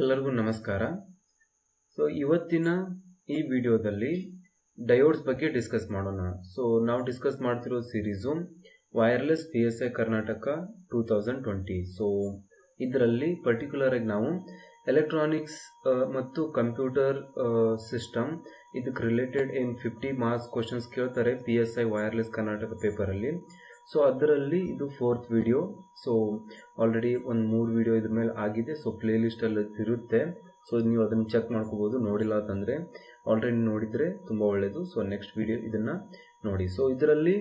ಎಲ್ಲರಿಗೂ ನಮಸ್ಕಾರ. ಸೊ ಇವತ್ತಿನ ಈ ವಿಡಿಯೋದಲ್ಲಿ ಡಯೋಡ್ಸ್ ಬಗ್ಗೆ ಡಿಸ್ಕಸ್ ಮಾಡೋಣ. ಸೊ ನಾವು ಡಿಸ್ಕಸ್ ಮಾಡ್ತಿರೋ series wireless PSI Karnataka 2020. So ಇದರಲ್ಲಿ ಪರ್ಟಿಕ್ಯುಲರ್ ಆಗಿ ನಾವು ಎಲೆಕ್ಟ್ರಾನಿಕ್ಸ್ ಮತ್ತು ಕಂಪ್ಯೂಟರ್ ಸಿಸ್ಟಮ್ ಇದಕ್ಕೆ ರಿಲೇಟೆಡ್ ಏನು 50 ಮಾರ್ಕ್ಸ್ ಕ್ವಶನ್ಸ್ ಕೇಳ್ತಾರೆ PSI ವೈರ್ಲೆಸ್ ಕರ್ನಾಟಕ ಪೇಪರಲ್ಲಿ. ಸೊ ಅದರಲ್ಲಿ ಇದು 4th ವಿಡಿಯೋ. ಸೊ ಆಲ್ರೆಡಿ ಒಂದು 3 ವಿಡಿಯೋ ಇದ್ರ ಮೇಲೆ ಆಗಿದೆ. ಸೊ ಪ್ಲೇ ಲಿಸ್ಟಲ್ಲಿ ಇರುತ್ತೆ. ಸೊ ನೀವು ಅದನ್ನು ಚೆಕ್ ಮಾಡ್ಕೋಬೋದು. ನೋಡಿಲ್ಲ ಅಂತಂದರೆ ಆಲ್ರೆಡಿ ನೋಡಿದರೆ ತುಂಬ ಒಳ್ಳೆಯದು. ಸೊ ನೆಕ್ಸ್ಟ್ ವಿಡಿಯೋ ಇದನ್ನು ನೋಡಿ. ಸೊ ಇದರಲ್ಲಿ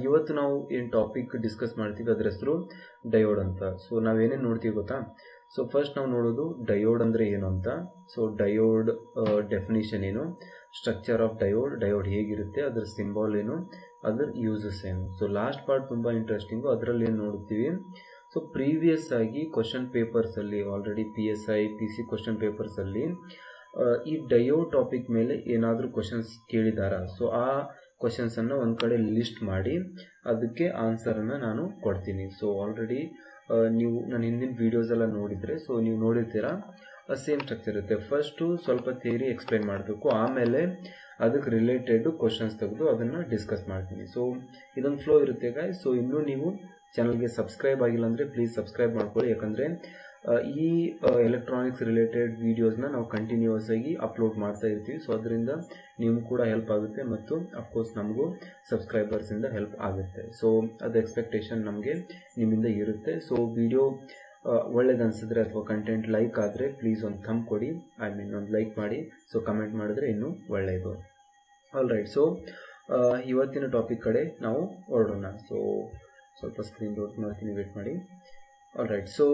ಇವತ್ತು ನಾವು ಏನು ಟಾಪಿಕ್ ಡಿಸ್ಕಸ್ ಮಾಡ್ತೀವಿ ಅದರ ಹೆಸರು ಡಯೋಡ್ ಅಂತ. ಸೊ ನಾವೇನೇನು ನೋಡ್ತೀವಿ ಗೊತ್ತಾ? ಸೊ ಫಸ್ಟ್ ನಾವು ನೋಡೋದು ಡಯೋಡ್ ಅಂದರೆ ಏನು ಅಂತ. ಸೊ ಡಯೋಡ್ ಡೆಫಿನಿಷನ್ ಏನು, ಸ್ಟ್ರಕ್ಚರ್ ಆಫ್ ಡಯೋಡ್ ಹೇಗಿರುತ್ತೆ, ಅದರ ಸಿಂಬಾಲ್ ಏನು, ಅದರ ಯೂಸಸ್ ಏನು. ಸೊ ಲಾಸ್ಟ್ ಪಾರ್ಟ್ ತುಂಬ ಇಂಟ್ರೆಸ್ಟಿಂಗು. ಅದರಲ್ಲಿ ಏನು ನೋಡ್ತೀವಿ, ಸೊ ಪ್ರೀವಿಯಸ್ ಆಗಿ ಕ್ವಶನ್ ಪೇಪರ್ಸಲ್ಲಿ ಆಲ್ರೆಡಿ PSI PC ಕ್ವಶನ್ ಪೇಪರ್ಸಲ್ಲಿ ಈ ಡಯೋಡ್ ಟಾಪಿಕ್ ಮೇಲೆ ಏನಾದರೂ ಕ್ವಶನ್ಸ್ ಕೇಳಿದಾರಾ? ಸೊ ಆ ಕ್ವಶನ್ಸನ್ನು ಒಂದು ಕಡೆ ಲಿಸ್ಟ್ ಮಾಡಿ ಅದಕ್ಕೆ ಆನ್ಸರನ್ನು ನಾನು ಕೊಡ್ತೀನಿ. ಸೊ ಆಲ್ರೆಡಿ ನೀವು ನನ್ನ ಹಿಂದಿನ ವೀಡಿಯೋಸ್ ಎಲ್ಲ ನೋಡಿದರೆ ಸೊ ನೀವು ನೋಡಿರ್ತೀರಾ ಸೇಮ್ ಸ್ಟ್ರಕ್ಚರ್ ಇರುತ್ತೆ. ಫಸ್ಟು ಸ್ವಲ್ಪ ಥಿಯರಿ ಎಕ್ಸ್ಪ್ಲೈನ್ ಮಾಡಬೇಕು, ಆಮೇಲೆ ಅದಕ್ಕೆ ರಿಲೇಟೆಡ್ ಕ್ವಶನ್ಸ್ ತೆಗೆದು ಅದನ್ನು ಡಿಸ್ಕಸ್ ಮಾಡ್ತೀನಿ. ಸೊ ಇದೊಂದು ಫ್ಲೋ ಇರುತ್ತೆ ಗಾಯ್ಸ್. ಸೊ ಇನ್ನೂ ನೀವು ಚಾನಲ್ಗೆ ಸಬ್ಸ್ಕ್ರೈಬ್ ಆಗಿಲ್ಲ ಅಂದರೆ ಪ್ಲೀಸ್ ಸಬ್ಸ್ಕ್ರೈಬ್ ಮಾಡ್ಕೊಳ್ಳಿ. ಯಾಕಂದರೆ ಈ ಎಲೆಕ್ಟ್ರಾನಿಕ್ಸ್ ರಿಲೇಟೆಡ್ ವೀಡಿಯೋಸ್ನ ನಾವು ಕಂಟಿನ್ಯೂಸ್ ಆಗಿ ಅಪ್ಲೋಡ್ ಮಾಡ್ತಾ ಇರ್ತೀವಿ. ಸೊ ಅದರಿಂದ ನಿಮಗೂ ಕೂಡ ಹೆಲ್ಪ್ ಆಗುತ್ತೆ ಮತ್ತು ಅಫ್ಕೋರ್ಸ್ ನಮಗೂ ಸಬ್ಸ್ಕ್ರೈಬರ್ಸಿಂದ ಹೆಲ್ಪ್ ಆಗುತ್ತೆ. ಸೊ ಅದು ಎಕ್ಸ್ಪೆಕ್ಟೇಷನ್ ನಮಗೆ ನಿಮ್ಮಿಂದ ಇರುತ್ತೆ. ಸೊ ವಿಡಿಯೋ ಒಳ್ಳೇದು ಅನಿಸಿದ್ರೆ ಅಥವಾ ಕಂಟೆಂಟ್ ಲೈಕ್ ಆದರೆ ಪ್ಲೀಸ್ ಒಂದು ಥಂಬ್ ಕೊಡಿ, ಒಂದು ಲೈಕ್ ಮಾಡಿ. ಸೊ ಕಮೆಂಟ್ ಮಾಡಿದ್ರೆ ಇನ್ನೂ ಒಳ್ಳೆಯದು. All right. ಸೊ ಇವತ್ತಿನ ಟಾಪಿಕ್ ಕಡೆ ನಾವು ಹೊರಡೋಣ. ಸೊ ಸ್ವಲ್ಪ ಸ್ಕ್ರೀನ್ ಔಟ್ ಮಾಡ್ತೀನಿ, ವೇಟ್ ಮಾಡಿ. All right. ಸೊ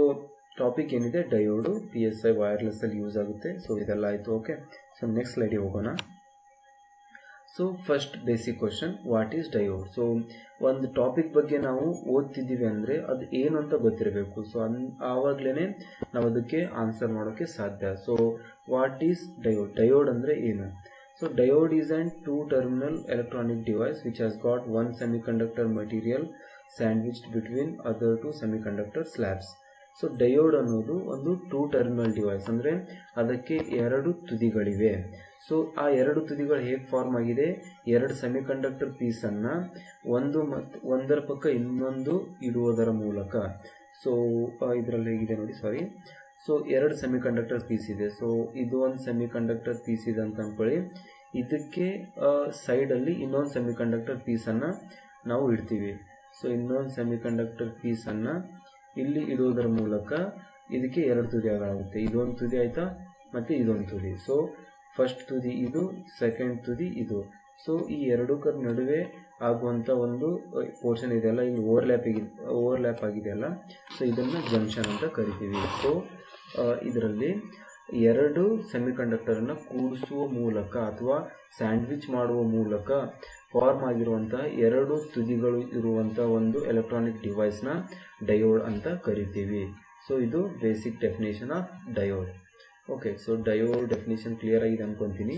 ಟಾಪಿಕ್ ಏನಿದೆ, ಡಯೋಡು PSI ವೈರ್ಲೆಸ್ಸಲ್ಲಿ ಯೂಸ್ ಆಗುತ್ತೆ. ಸೊ ಇದೆಲ್ಲ ಆಯಿತು. ಓಕೆ. ಸೊ ನೆಕ್ಸ್ಟ್ ಸ್ಲೈಡಿಗೆ ಹೋಗೋಣ. So first basic question, what is diode? So ಒಂದು ಟಾಪಿಕ್ ಬಗ್ಗೆ ನಾವು ಓದ್ತಿದ್ದೀವಿ ಅಂದರೆ ಅದು ಏನು ಅಂತ ಗೊತ್ತಿರಬೇಕು. ಸೊ ಆವಾಗಲೇ ನಾವು ಅದಕ್ಕೆ ಆನ್ಸರ್ ಮಾಡೋಕ್ಕೆ ಸಾಧ್ಯ. So what is diode? Diode ಅಂದರೆ ಏನು? So diode is an 2 terminal electronic device which has got 1 semiconductor material sandwiched between other 2 semiconductor slabs. So diode ಅನ್ನೋದು ಒಂದು 2 ಟರ್ಮಿನಲ್ ಡಿವೈಸ್, ಅಂದರೆ ಅದಕ್ಕೆ 2 ತುದಿಗಳಿವೆ. ಸೊ ಆ 2 ತುದಿಗಳು ಹೇಗೆ ಫಾರ್ಮ್ ಆಗಿದೆ? 2 ಸೆಮಿಕಂಡಕ್ಟರ್ ಪೀಸನ್ನು ಒಂದರ ಪಕ್ಕ ಇನ್ನೊಂದು ಇಡುವುದರ ಮೂಲಕ. ಸೊ ಇದರಲ್ಲಿ ಹೇಗಿದೆ ನೋಡಿ, ಸಾರಿ. ಸೊ 2 ಸೆಮಿಕಂಡಕ್ಟರ್ ಪೀಸ್ ಇದೆ. ಸೊ ಇದು ಒಂದು ಸೆಮಿಕಂಡಕ್ಟರ್ ಪೀಸ್ ಇದೆ ಅಂತ ಅಂದ್ಕೊಳ್ಳಿ. ಇದಕ್ಕೆ ಸೈಡಲ್ಲಿ ಇನ್ನೊಂದು ಸೆಮಿಕಂಡಕ್ಟರ್ ಪೀಸನ್ನು ನಾವು ಇಡ್ತೀವಿ. ಸೊ ಇನ್ನೊಂದು ಸೆಮಿಕಂಡಕ್ಟರ್ ಪೀಸನ್ನು ಇಲ್ಲಿ ಇಡುವುದರ ಮೂಲಕ ಇದಕ್ಕೆ 2 ತುದಿಗಳಾಗುತ್ತೆ. ಇದೊಂದು ತುದಿ ಆಯಿತಾ, ಮತ್ತು ಇದೊಂದು ತುದಿ. ಸೊ ಫಸ್ಟ್ ತುದಿ ಇದು, ಸೆಕೆಂಡ್ ತುದಿ ಇದು. ಸೊ ಈ 2 ನಡುವೆ ಆಗುವಂಥ ಒಂದು ಪೋರ್ಷನ್ ಇದೆಯಲ್ಲ, ಇಲ್ಲಿ ಓವರ್ಲ್ಯಾಪ್ ಆಗಿದೆಯಲ್ಲ, ಸೊ ಇದನ್ನು ಜಂಕ್ಷನ್ ಅಂತ ಕರಿತೀವಿ. ಸೊ ಇದರಲ್ಲಿ 2 ಸೆಮಿಕಂಡಕ್ಟರನ್ನು ಕೂಡಿಸುವ ಮೂಲಕ ಅಥವಾ ಸ್ಯಾಂಡ್ವಿಚ್ ಮಾಡುವ ಮೂಲಕ ಫಾರ್ಮ್ ಆಗಿರುವಂತಹ 2 ತುದಿಗಳು ಇರುವಂಥ ಒಂದು ಎಲೆಕ್ಟ್ರಾನಿಕ್ ಡಿವೈಸ್ನ ಡಯೋಡ್ ಅಂತ ಕರಿತೀವಿ. ಸೊ ಇದು basic definition of diode. Okay. So diode definition clear ಆಗಿದೆ ಅನ್ಕೊತೀನಿ.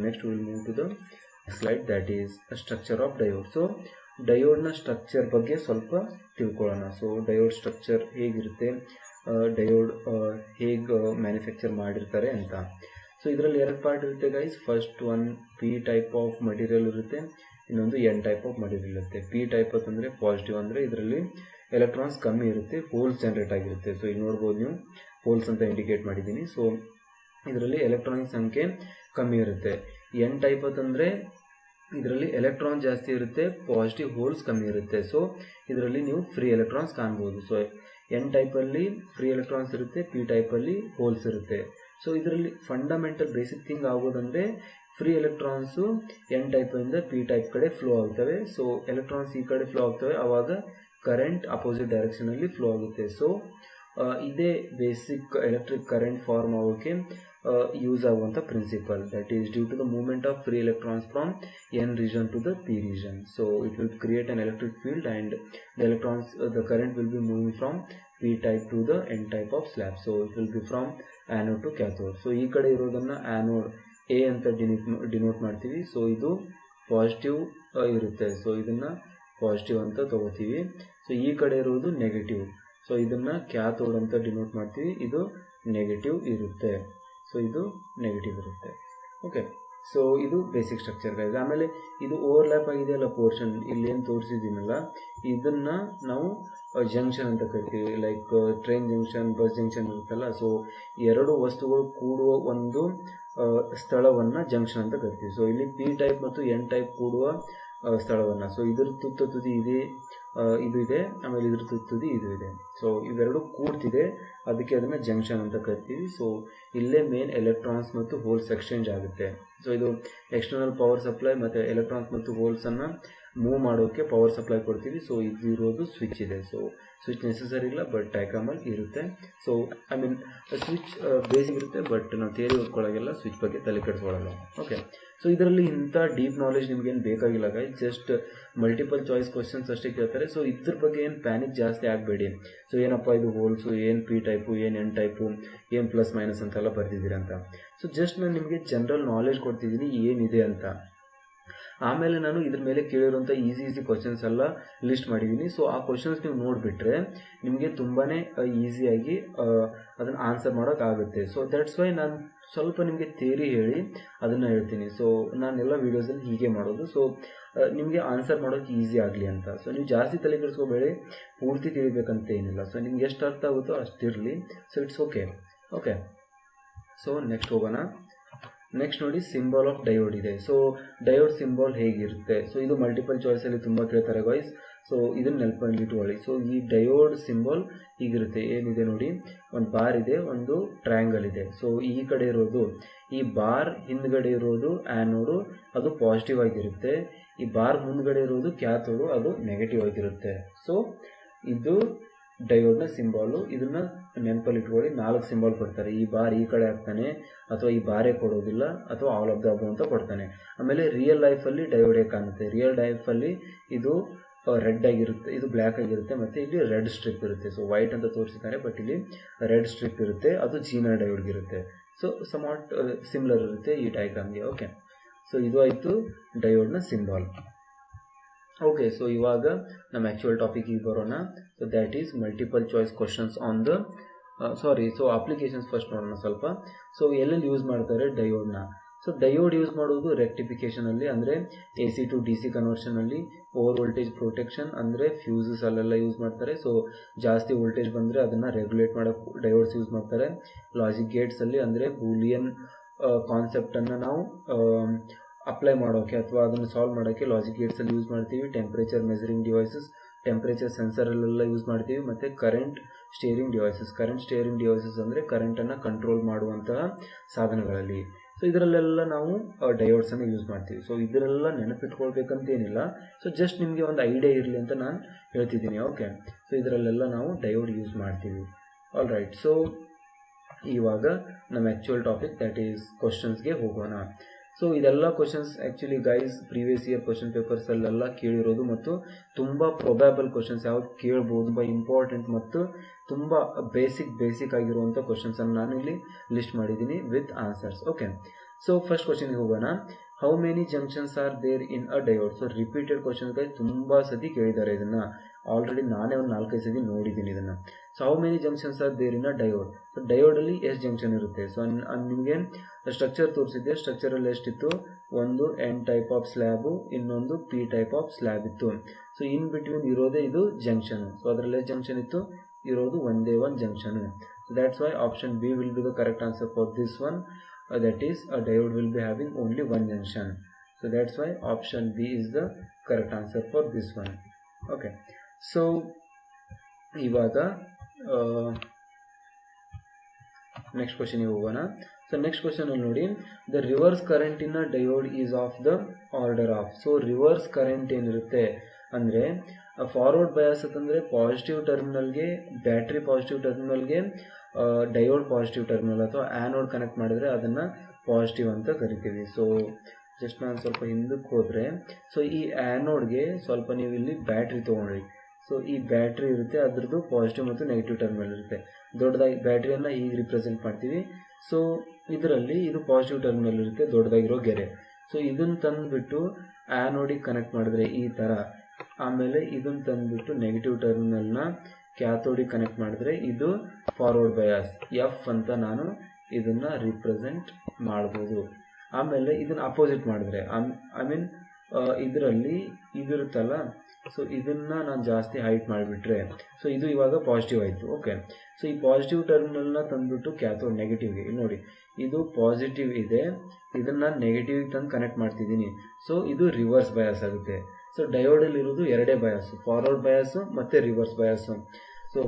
Next will move to the slide, that is structure of diode. So ಡಯೋಡ್ನ ಸ್ಟ್ರಕ್ಚರ್ ಬಗ್ಗೆ ಸ್ವಲ್ಪ ತಿಳ್ಕೊಳ್ಳೋಣ. ಸೊ ಡಯೋಡ್ ಸ್ಟ್ರಕ್ಚರ್ ಹೇಗಿರುತ್ತೆ, ಡಯೋಡ್ ಹೇಗೆ ಮ್ಯಾನುಫ್ಯಾಕ್ಚರ್ ಮಾಡಿರ್ತಾರೆ ಅಂತ. ಸೊ ಇದರಲ್ಲಿ 2 ಪಾರ್ಟ್ ಇರುತ್ತೆ guys. First one P type of material ಇರುತ್ತೆ, ಇನ್ನೊಂದು N ಟೈಪ್ ಆಫ್ ಮಟೀರಿಯಲ್ ಇರುತ್ತೆ. P ಟೈಪ್ ಅಂತಂದರೆ ಪಾಸಿಟಿವ್, ಅಂದರೆ ಇದರಲ್ಲಿ ಎಲೆಕ್ಟ್ರಾನ್ಸ್ ಕಮ್ಮಿ ಇರುತ್ತೆ, ಹೋಲ್ಸ್ ಜನರೇಟ್ ಆಗಿರುತ್ತೆ. ಸೊ ಈಗ ನೋಡ್ಬೋದು ನೀವು ಹೋಲ್ಸ್ ಅಂತ ಇಂಡಿಕೇಟ್ ಮಾಡಿದ್ದೀನಿ. ಸೊ ಇದರಲ್ಲಿ ಎಲೆಕ್ಟ್ರಾನಿಕ್ ಸಂಖ್ಯೆ ಕಮ್ಮಿ ಇರುತ್ತೆ. N ಟೈಪ್ ಅಂತಂದರೆ ಇದರಲ್ಲಿ ಎಲೆಕ್ಟ್ರಾನ್ ಜಾಸ್ತಿ ಇರುತ್ತೆ, ಪಾಸಿಟಿವ್ ಹೋಲ್ಸ್ ಕಮ್ಮಿ ಇರುತ್ತೆ. ಸೊ ಇದರಲ್ಲಿ ನೀವು ಫ್ರೀ ಎಲೆಕ್ಟ್ರಾನ್ಸ್ ಕಾಣ್ಬೋದು. ಸೊ N ಟೈಪಲ್ಲಿ ಫ್ರೀ ಎಲೆಕ್ಟ್ರಾನ್ಸ್ ಇರುತ್ತೆ, P ಟೈಪಲ್ಲಿ ಹೋಲ್ಸ್ ಇರುತ್ತೆ. ಸೊ ಇದರಲ್ಲಿ ಫಂಡಮೆಂಟಲ್ ಬೇಸಿಕ್ ಥಿಂಗ್ ಆಗೋದಂದರೆ ಫ್ರೀ ಎಲೆಕ್ಟ್ರಾನ್ಸು N ಟೈಪಿಂದ P ಟೈಪ್ ಕಡೆ ಫ್ಲೋ ಆಗ್ತವೆ. ಸೊ ಎಲೆಕ್ಟ್ರಾನ್ಸ್ ಈ ಕಡೆ ಫ್ಲೋ ಆಗ್ತವೆ, ಆವಾಗ ಕರೆಂಟ್ ಅಪೋಸಿಟ್ ಡೈರೆಕ್ಷನಲ್ಲಿ ಫ್ಲೋ ಆಗುತ್ತೆ. ಸೊ ಇದೇ ಬೇಸಿಕ್ ಎಲೆಕ್ಟ್ರಿಕ್ ಕರೆಂಟ್ ಫಾರ್ಮ್ ಆಗೋಕ್ಕೆ ಯೂಸ್ ಆಗುವಂಥ principle, that is due to the movement of free electrons from N region to the P region. So it will create an electric field and the current will be moving from P type to the N type of slab. So it will be from anode to cathode. So ಈ ಕಡೆ ಇರೋದನ್ನು anode A ಅಂತ denote ಮಾಡ್ತೀವಿ. So ಇದು positive ಇರುತ್ತೆ. So ಇದನ್ನು positive ಅಂತ ತೊಗೋತೀವಿ. ಸೊ ಈ ಕಡೆ ಇರೋದು ನೆಗೆಟಿವ್. ಸೊ ಇದನ್ನು ಕ್ಯಾಥೋಡ್ ಅಂತ ಡಿನೋಟ್ ಮಾಡ್ತೀವಿ, ಇದು ನೆಗೆಟಿವ್ ಇರುತ್ತೆ. ಸೊ ಇದು ನೆಗೆಟಿವ್ ಇರುತ್ತೆ. ಓಕೆ, ಸೊ ಇದು ಬೇಸಿಕ್ ಸ್ಟ್ರಕ್ಚರ್ ಗೈಸ್. ಆಮೇಲೆ ಇದು ಓವರ್ಲ್ಯಾಪ್ ಆಗಿದೆಯಲ್ಲ ಪೋರ್ಷನ್, ಇಲ್ಲಿ ಏನು ತೋರಿಸಿದ್ದೀನಲ್ಲ, ಇದನ್ನು ನಾವು ಜಂಕ್ಷನ್ ಅಂತ ಕರಿತೀವಿ. Like train junction, bus junction ಇರುತ್ತಲ್ಲ, ಸೊ ಎರಡು ವಸ್ತುಗಳು ಕೂಡುವ ಒಂದು ಸ್ಥಳವನ್ನು ಜಂಕ್ಷನ್ ಅಂತ ಕರಿತೀವಿ. ಸೊ ಇಲ್ಲಿ ಪಿ ಟೈಪ್ ಮತ್ತು ಎನ್ ಟೈಪ್ ಕೂಡುವ ಸ್ಥಳವನ್ನು, ಸೊ ಇದ್ರ ತುದಿ ಇದೆ, ಇದು ಇದೆ, ಆಮೇಲೆ ಇದ್ರ ತುದಿ ಇದು ಇದೆ. ಸೊ ಇವೆರಡು ಕೂಡ್ತಿದೆ, ಅದಕ್ಕೆ ಅದನ್ನು ಜಂಕ್ಷನ್ ಅಂತ ಕರಿತೀವಿ. ಸೊ ಇಲ್ಲೇ ಮೇನ್ ಎಲೆಕ್ಟ್ರಾನ್ಸ್ ಮತ್ತು ಹೋಲ್ಸ್ ಎಕ್ಸ್ಚೇಂಜ್ ಆಗುತ್ತೆ. ಸೊ ಇದು ಎಕ್ಸ್ಟರ್ನಲ್ ಪವರ್ ಸಪ್ಲೈ ಮತ್ತು ಎಲೆಕ್ಟ್ರಾನ್ಸ್ ಮತ್ತು ಹೋಲ್ಸನ್ನು ಮೂವ್ ಮಾಡೋಕ್ಕೆ ಪವರ್ ಸಪ್ಲೈ ಕೊಡ್ತೀವಿ. ಸೊ ಇದು ಇರೋದು ಸ್ವಿಚ್ ಇದೆ. ಸೊ ಸ್ವಿಚ್ ನೆಸೆಸರಿ ಇಲ್ಲ, ಬಟ್ ಡಯಾಗ್ರಾಮಲ್ಲಿ ಇರುತ್ತೆ. So I mean switch basic ಇರುತ್ತೆ, ಬಟ್ ನಾವು ಥಿಯರಿ ಓದ್ಕೊಳ್ಳೋಂಗೆಲ್ಲ ಸ್ವಿಚ್ ಬಗ್ಗೆ ತಲೆ ಕೆಡಿಸ್ಕೊಳ್ಳಲ್ಲ. ಓಕೆ, ಸೊ ಇದರಲ್ಲಿ ಇಂಥ ಡೀಪ್ ನಾಲೆಜ್ ನಿಮಗೇನು ಬೇಕಾಗಿಲ್ಲ guys, just multiple choice questions ಅಷ್ಟೇ ಕೇಳ್ತಾರೆ. ಸೊ ಇದ್ರ ಬಗ್ಗೆ ಏನು ಪ್ಯಾನಿಕ್ ಜಾಸ್ತಿ ಆಗಬೇಡಿ. ಸೊ ಏನಪ್ಪ ಇದು ಹೋಲ್ಸು, ಏನು ಪಿ ಟೈಪು, ಏನು ಎನ್ ಟೈಪು, ಏನು ಪ್ಲಸ್ ಮೈನಸ್ ಅಂತೆಲ್ಲ ಬರ್ತಿದ್ದೀರಿ ಅಂತ. ಸೊ ಜಸ್ಟ್ ನಾನು ನಿಮಗೆ ಜನರಲ್ ನಾಲೆಜ್ ಕೊಡ್ತಿದ್ದೀನಿ ಏನಿದೆ ಅಂತ. ಆಮೇಲೆ ನಾನು ಇದ್ರ ಮೇಲೆ ಕೇಳಿರುವಂಥ ಈಸಿ ಕ್ವಶನ್ಸ್ ಎಲ್ಲ ಲಿಸ್ಟ್ ಮಾಡಿದ್ದೀನಿ. ಸೊ ಆ ಕ್ವಶನ್ಸ್ ನೀವು ನೋಡಿಬಿಟ್ರೆ ನಿಮಗೆ ತುಂಬಾ ಈಸಿಯಾಗಿ ಅದನ್ನು ಆನ್ಸರ್ ಮಾಡೋಕ್ಕಾಗುತ್ತೆ. ಸೊ ದ್ಯಾಟ್ಸ್ ವೈ ನಾನು ಸ್ವಲ್ಪ ನಿಮಗೆ ಥಿಯರಿ ಹೇಳಿ ಅದನ್ನು ಹೇಳ್ತೀನಿ. ಸೊ ನಾನೆಲ್ಲ ವೀಡಿಯೋಸಲ್ಲಿ ಹೀಗೆ ಮಾಡೋದು. ಸೊ ನಿಮಗೆ ಆನ್ಸರ್ ಮಾಡೋಕ್ಕೆ ಈಸಿ ಆಗಲಿ ಅಂತ. ಸೊ ನೀವು ಜಾಸ್ತಿ ತಲೆ ಕೆಡಿಸ್ಕೋಬೇಡಿ, ಪೂರ್ತಿ ತಿಳಿಬೇಕಂತ ಏನಿಲ್ಲ. ಸೊ ನಿಮ್ಗೆ ಎಷ್ಟು ಅರ್ಥ ಆಗುತ್ತೋ ಅಷ್ಟಿರಲಿ. So it's okay. Okay, so next ಹೋಗೋಣ. ನೆಕ್ಸ್ಟ್ ನೋಡಿ, ಸಿಂಬಲ್ ಆಫ್ ಡಯೋಡ್ ಇದೆ. ಸೊ ಡಯೋಡ್ ಸಿಂಬಲ್ ಹೇಗಿರುತ್ತೆ? ಸೊ ಇದು ಮಲ್ಟಿಪಲ್ ಚಾಯ್ಸಲ್ಲಿ ತುಂಬ ಕೇಳ್ತಾರೆ ಗಾಯ್ಸ್. ಸೊ ಇದನ್ನು ನೆನಪಲ್ಲಿ ಇಟ್ಕೊಳ್ಳಿ. ಸೊ ಈ ಡಯೋಡ್ ಸಿಂಬಲ್ ಹೀಗಿರುತ್ತೆ. ಏನಿದೆ ನೋಡಿ, ಒಂದು ಬಾರ್ ಇದೆ, ಒಂದು ಟ್ರಯಾಂಗಲ್ ಇದೆ. ಸೊ ಈ ಕಡೆ ಇರೋದು, ಈ ಬಾರ್ ಹಿಂದ್ಗಡೆ ಇರೋದು ಆ್ಯನೋಡು, ಅದು ಪಾಸಿಟಿವ್ ಆಗಿರುತ್ತೆ. ಈ ಬಾರ್ ಮುಂದ್ಗಡೆ ಇರೋದು ಕ್ಯಾಥೋಡು, ಅದು ನೆಗೆಟಿವ್ ಆಗಿರುತ್ತೆ. ಸೊ ಇದು ಡಯೋಡ್ನ ಸಿಂಬಾಲು. ಇದನ್ನು ನೆನಪಲ್ಲಿ ಇಟ್ಕೊಳ್ಳಿ. 4 ಸಿಂಬಲ್ ಕೊಡ್ತಾರೆ. ಈ ಬಾರ್ ಈ ಕಡೆ ಹಾಕ್ತಾನೆ, ಅಥವಾ ಈ ಬಾರೇ ಕೊಡೋದಿಲ್ಲ, ಅಥವಾ ಆಲ್ ಆಫ್ ದ ಅಬೌವ್ ಅಂತ ಕೊಡ್ತಾನೆ. ಆಮೇಲೆ ರಿಯಲ್ ಲೈಫಲ್ಲಿ ಡಯೋಡ್ ಹೇಗೆ ಕಾಣುತ್ತೆ? ರಿಯಲ್ ಲೈಫಲ್ಲಿ ಇದು ರೆಡ್ ಆಗಿರುತ್ತೆ, ಇದು ಬ್ಲ್ಯಾಕ್ ಆಗಿರುತ್ತೆ, ಮತ್ತು ಇಲ್ಲಿ ರೆಡ್ ಸ್ಟ್ರಿಪ್ ಇರುತ್ತೆ. ಸೊ ವೈಟ್ ಅಂತ ತೋರಿಸಿದ್ದಾರೆ, ಬಟ್ ಇಲ್ಲಿ ರೆಡ್ ಸ್ಟ್ರಿಪ್ ಇರುತ್ತೆ. ಅದು ಜೀನರ್ ಡಯೋಡ್ಗಿರುತ್ತೆ. ಸೊ ಸಮಾಟ್ ಸಿಮಿಲರ್ ಇರುತ್ತೆ ಈ ಡಯಾಗ್ರಾಮ್ಗೆ. ಓಕೆ, ಸೊ ಇದು ಆಯಿತು ಡಯೋಡ್ನ ಸಿಂಬಾಲ್. ಓಕೆ, ಸೊ ಇವಾಗ ನಮ್ಮ ಆ್ಯಕ್ಚುಯಲ್ ಟಾಪಿಕಿಗೆ ಬರೋಣ. So that is multiple choice questions on the so applications first ನೋಡೋಣ ಸ್ವಲ್ಪ. ಸೊ ಎಲ್ಲೆಲ್ಲಿ ಯೂಸ್ ಮಾಡ್ತಾರೆ ಡಯೋಡ್ನ? ಸೊ ಡಯೋಡ್ ಯೂಸ್ ಮಾಡೋದು ರೆಕ್ಟಿಫಿಕೇಷನಲ್ಲಿ, ಅಂದರೆ AC to DC ಕನ್ವರ್ಷನಲ್ಲಿ, ಓವರ್ ವೋಲ್ಟೇಜ್ ಪ್ರೊಟೆಕ್ಷನ್ ಅಂದರೆ ಫ್ಯೂಸಸ್ ಅಲ್ಲೆಲ್ಲ ಯೂಸ್ ಮಾಡ್ತಾರೆ. ಸೊ ಜಾಸ್ತಿ ವೋಲ್ಟೇಜ್ ಬಂದರೆ ಅದನ್ನು ರೆಗ್ಯುಲೇಟ್ ಮಾಡೋಕ್ಕೆ ಡಯೋಡ್ಸ್ ಯೂಸ್ ಮಾಡ್ತಾರೆ. ಲಾಜಿಕ್ ಗೇಟ್ಸಲ್ಲಿ ಅಂದರೆ ಬೂಲಿಯನ್ ಕಾನ್ಸೆಪ್ಟನ್ನು ನಾವು ಅಪ್ಲೈ ಮಾಡೋಕ್ಕೆ ಅಥವಾ ಅದನ್ನು ಸಾಲ್ವ್ ಮಾಡೋಕ್ಕೆ ಲಾಜಿಕ್ ಗೇಟ್ಸಲ್ಲಿ ಯೂಸ್ ಮಾಡ್ತೀವಿ. ಟೆಂಪ್ರೇಚರ್ ಮೆಜರಿಂಗ್ ಡಿವೈಸಸ್, ಟೆಂಪ್ರೇಚರ್ ಸೆನ್ಸರಲ್ಲೆಲ್ಲ ಯೂಸ್ ಮಾಡ್ತೀವಿ. ಮತ್ತು ಕರೆಂಟ್ ಸ್ಟೇರಿಂಗ್ ಡಿವೈಸಸ್ ಅಂದರೆ ಕರೆಂಟನ್ನು ಕಂಟ್ರೋಲ್ ಮಾಡುವಂತಹ ಸಾಧನಗಳಲ್ಲಿ. ಸೊ ಇದರಲ್ಲೆಲ್ಲ ನಾವು ಡಯೋಡ್ಸನ್ನು ಯೂಸ್ ಮಾಡ್ತೀವಿ. ಸೊ ಇದರೆಲ್ಲ ನೆನಪಿಟ್ಕೊಳ್ಬೇಕಂತೇನಿಲ್ಲ. ಸೊ ಜಸ್ಟ್ ನಿಮಗೆ ಒಂದು ಐಡಿಯಾ ಇರಲಿ ಅಂತ ನಾನು ಹೇಳ್ತಿದ್ದೀನಿ. ಓಕೆ, ಸೊ ಇದರಲ್ಲೆಲ್ಲ ನಾವು ಡಯೋಡ್ ಯೂಸ್ ಮಾಡ್ತೀವಿ. ಆಲ್ ರೈಟ್, ಸೊ ಇವಾಗ ನಮ್ಮ ಆ್ಯಕ್ಚುಯಲ್ ಟಾಪಿಕ್ ದ್ಯಾಟ್ ಈಸ್ ಕ್ವಶನ್ಸ್ಗೆ ಹೋಗೋಣ. ಸೊ ಇದೆಲ್ಲ questions actually guys previous year question ಪೇಪರ್ಸಲ್ಲೆಲ್ಲ ಕೇಳಿರೋದು, ಮತ್ತು ತುಂಬ ಪ್ರೊಬ್ಯಾಬಲ್ ಕ್ವಶನ್ಸ್ ಯಾವ್ದು ಕೇಳ್ಬೋದು, ತುಂಬ ಇಂಪಾರ್ಟೆಂಟ್ ಮತ್ತು ತುಂಬ ಬೇಸಿಕ್ ಆಗಿರುವಂಥ ಕ್ವಶನ್ಸನ್ನು ನಾನು ಇಲ್ಲಿ ಲಿಸ್ಟ್ ಮಾಡಿದ್ದೀನಿ with answers. Okay, so first ಕ್ವಶನ್ಗೆ ಹೋಗೋಣ. How many junctions are there in a diode? So repeated ಕ್ವಶನ್ಸ್ಗೆ ತುಂಬ ಸತಿ ಕೇಳಿದ್ದಾರೆ ಇದನ್ನು. ಆಲ್ರೆಡಿ ನಾನೇ ಒಂದು 4-5 ಸತಿ ನೋಡಿದ್ದೀನಿ ಇದನ್ನು. So how many junctions are there in a diode? So ಡಯೋಡಲ್ಲಿ ಎಷ್ಟು ಜಂಕ್ಷನ್ ಇರುತ್ತೆ? ಸೊ ನಿಮಗೆ ಸ್ಟ್ರಕ್ಚರ್ ತೋರಿಸಿದ್ದೆ. ಸ್ಟ್ರಕ್ಚರಲ್ಲಿ ಎಷ್ಟಿತ್ತು? ಒಂದು N ಟೈಪ್ ಆಫ್ ಸ್ಲ್ಯಾಬು, ಇನ್ನೊಂದು P ಟೈಪ್ ಆಫ್ ಸ್ಲ್ಯಾಬ್ ಇತ್ತು. ಸೊ ಇನ್ ಬಿಟ್ವೀನ್ ಇರೋದೇ ಇದು ಜಂಕ್ಷನು. ಸೊ ಅದರಲ್ಲಿ ಎಷ್ಟು ಜಂಕ್ಷನ್ ಇತ್ತು? ಇರೋದು ಒಂದೇ ಒಂದು junction. So that's why option B will be the correct answer for this one. That is a diode will be having only one junction. So that's why option B is the correct answer for this one. Okay, so ivaga next question ಗೆ ಹೋಗೋಣ. So next question ಅಲ್ಲಿ ನೋಡಿ, the reverse current in a diode is of the order of. So reverse current ಏನಿರುತ್ತೆ ಅಂದರೆ forward bias ಅಂತಂದರೆ positive ಟರ್ಮಿನಲ್ಗೆ, battery positive ಟರ್ಮಿನಲ್ಗೆ diode positive terminal ಅಥವಾ ಆ್ಯನೋಡ್ ಕನೆಕ್ಟ್ ಮಾಡಿದರೆ ಅದನ್ನು ಪಾಸಿಟಿವ್ ಅಂತ ಕರಿತೀವಿ. ಸೊ ಜಸ್ಟ್ ನಾನು ಸ್ವಲ್ಪ ಹಿಂದಕ್ಕೆ ಹೋದರೆ, ಸೊ ಈ ಆ್ಯನೋಡ್ಗೆ ಸ್ವಲ್ಪ ನೀವು ಇಲ್ಲಿ ಬ್ಯಾಟ್ರಿ ತೊಗೊಂಡ್ರಿ. ಸೊ ಈ ಬ್ಯಾಟ್ರಿ ಇರುತ್ತೆ, ಅದರದ್ದು ಪಾಸಿಟಿವ್ ಮತ್ತು ನೆಗೆಟಿವ್ ಟರ್ಮಿನಲ್ ಇರುತ್ತೆ. ದೊಡ್ಡದಾಗಿ ಬ್ಯಾಟ್ರಿಯನ್ನು ಹೀಗೆ ರಿಪ್ರೆಸೆಂಟ್ ಮಾಡ್ತೀವಿ. ಸೊ ಇದರಲ್ಲಿ ಇದು ಪಾಸಿಟಿವ್ ಟರ್ಮಿನಲ್ ಇರುತ್ತೆ, ದೊಡ್ಡದಾಗಿರೋ ಗೆರೆ. ಸೊ ಇದನ್ನು ತಂದುಬಿಟ್ಟು ಆ್ಯನೋಡಿಗೆ ಕನೆಕ್ಟ್ ಮಾಡಿದ್ರೆ ಈ ಥರ, ಆಮೇಲೆ ಇದನ್ನು ತಂದುಬಿಟ್ಟು ನೆಗೆಟಿವ್ ಟರ್ಮಿನಲ್ನ ಕ್ಯಾಥೋಡಿಗೆ ಕನೆಕ್ಟ್ ಮಾಡಿದ್ರೆ ಇದು ಫಾರ್ವರ್ಡ್ ಬಯಾಸ್ ಎಫ್ ಅಂತ ನಾನು ಇದನ್ನು ರಿಪ್ರೆಸೆಂಟ್ ಮಾಡ್ಬೋದು. ಆಮೇಲೆ ಇದನ್ನು ಅಪೋಸಿಟ್ ಮಾಡಿದ್ರೆ ಐ ಮೀನ್ ಇದರಲ್ಲಿ ಇದಿರುತ್ತಲ್ಲ, ಸೊ ಇದನ್ನು ನಾನು ಜಾಸ್ತಿ ಹೈಟ್ ಮಾಡಿಬಿಟ್ರೆ ಸೊ ಇದು ಇವಾಗ ಪಾಸಿಟಿವ್ ಆಯಿತು. ಓಕೆ, ಸೊ ಈ ಪಾಸಿಟಿವ್ ಟರ್ಮಿನಲ್ನ ತಂದುಬಿಟ್ಟು ಕ್ಯಾಥೋಡ್ ನೆಗೆಟಿವ್ಗೆ, ಇಲ್ಲಿ ನೋಡಿ ಇದು ಪಾಸಿಟಿವ್ ಇದೆ, ಇದನ್ನು ನೆಗೆಟಿವ್ಗೆ ತಂದು ಕನೆಕ್ಟ್ ಮಾಡ್ತಿದ್ದೀನಿ. ಸೊ ಇದು ರಿವರ್ಸ್ ಬಯಾಸ್ ಆಗುತ್ತೆ. ಸೊ ಡಯೋಡಲ್ಲಿ ಇರೋದು ಎರಡೇ ಬಯಾಸು, ಫಾರ್ವರ್ಡ್ ಬಯಾಸು ಮತ್ತು ರಿವರ್ಸ್ ಬಯಾಸು. ಸೊ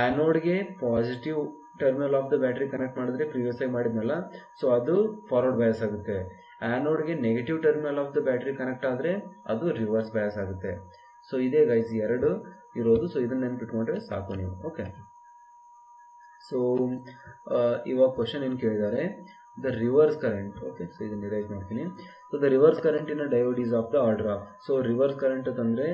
ಆ್ಯನೋಡ್ಗೆ positive terminal of the battery connect ಮಾಡಿದ್ರೆ ಪ್ರೀವಿಯಸ್ ಆಗಿ ಮಾಡಿದ್ನಲ್ಲ, ಸೊ ಅದು ಫಾರ್ವರ್ಡ್ ಬಯಾಸ್ ಆಗುತ್ತೆ. ಆ್ಯನೋಡ್ಗೆ negative terminal of the battery connect ಆದರೆ ಅದು ರಿವರ್ಸ್ ಬಯಾಸ್ ಆಗುತ್ತೆ. ಸೊ ಇದೇ ಗೈಸ್ ಎರಡು ಇರೋದು. ಸೊ ಇದನ್ನು ನೆನ್ಪಿಟ್ಕೊಂಡ್ರೆ ಸಾಕು ನೀವು. ಓಕೆ, ಸೊ ಇವಾಗ ಕ್ವಶನ್ ಏನು ಕೇಳಿದ್ದಾರೆ, the reverse current. Okay, so ಇದನ್ನು ರೈಟ್ ಮಾಡ್ತೀನಿ. So the reverse current in diode is of the order of. So reverse current ಅಂತಂದರೆ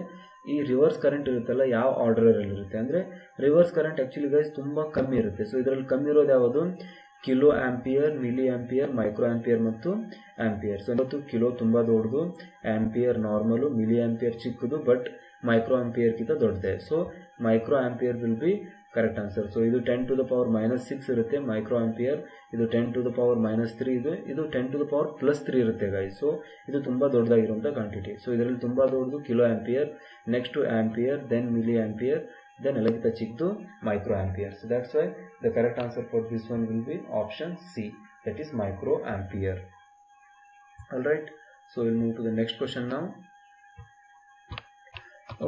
ಈ ರಿವರ್ಸ್ ಕರೆಂಟ್ ಇರುತ್ತಲ್ಲ ಯಾವ ಆರ್ಡರಲ್ಲಿ ಇರುತ್ತೆ ಅಂದರೆ ರಿವರ್ಸ್ ಕರೆಂಟ್ ಆ್ಯಕ್ಚುಲಿ ಗೈಸ್ ತುಂಬ ಕಮ್ಮಿ ಇರುತ್ತೆ. ಸೊ ಇದರಲ್ಲಿ ಕಮ್ಮಿ ಇರೋದು ಯಾವುದು, kilo ampere, milli ampere, micro ampere ಮತ್ತು ಆ್ಯಂಪಿಯರ್. ಸೊ ಇವತ್ತು ಕಿಲೋ ತುಂಬ ದೊಡ್ಡದು, ಆ್ಯಂಪಿಯರ್ ನಾರ್ಮಲು, ಮಿಲಿ ಆ್ಯಂಪಿಯರ್ ಚಿಕ್ಕದು, ಬಟ್ ಮೈಕ್ರೋ ಆ್ಯಂಪಿಯರ್ಗಿಂತ ದೊಡ್ಡದೆ. So micro ampere will be correct answer. So ಇದು 10⁻⁻6 ಇರುತ್ತೆ ಮೈಕ್ರೋ ಆ್ಯಂಪಿಯರ್, ಇದು 10⁻⁻3, ಇದು 10⁻+3 ಇರುತ್ತೆ ಗೈಸ್. ಸೊ ಇದು ತುಂಬ ದೊಡ್ಡದಾಗಿರುವಂಥ ಕ್ವಾಂಟಿಟಿ. ಸೊ ಇದರಲ್ಲಿ ತುಂಬ ದೊಡ್ಡದು kilo ampere, next ampere, then milli ampere, then ಎಲ್ಲಕ್ಕಿಂತ ಚಿಕ್ಕದು micro ampere. So that's why the correct answer for this one will be option C, that is micro ampere. All right, so we'll move to the next question now.